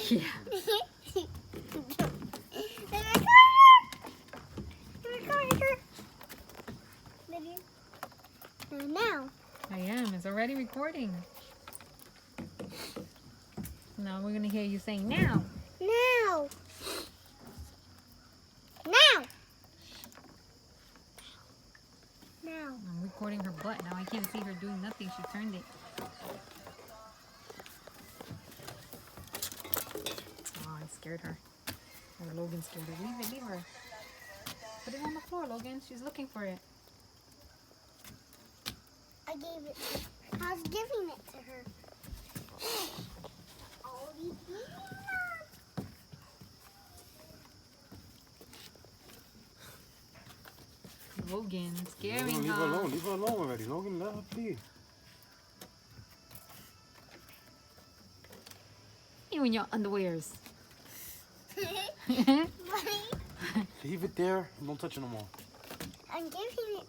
Yeah. Now. I am. It's already recording. Now we're gonna hear you saying now. Now. Now. Now. I'm recording her butt. Now I can't see her doing nothing. She turned it. Oh, I scared her. Or Logan scared her. Leave it, leave her. Put it on the floor, Logan. She's looking for it. I gave it. I was giving it to her. Oh, Logan, scaring Leave her. her alone. Leave her alone already. Logan, let her be. You in your underwears. Mommy, Leave it there. Don't touch it no more. I'm giving it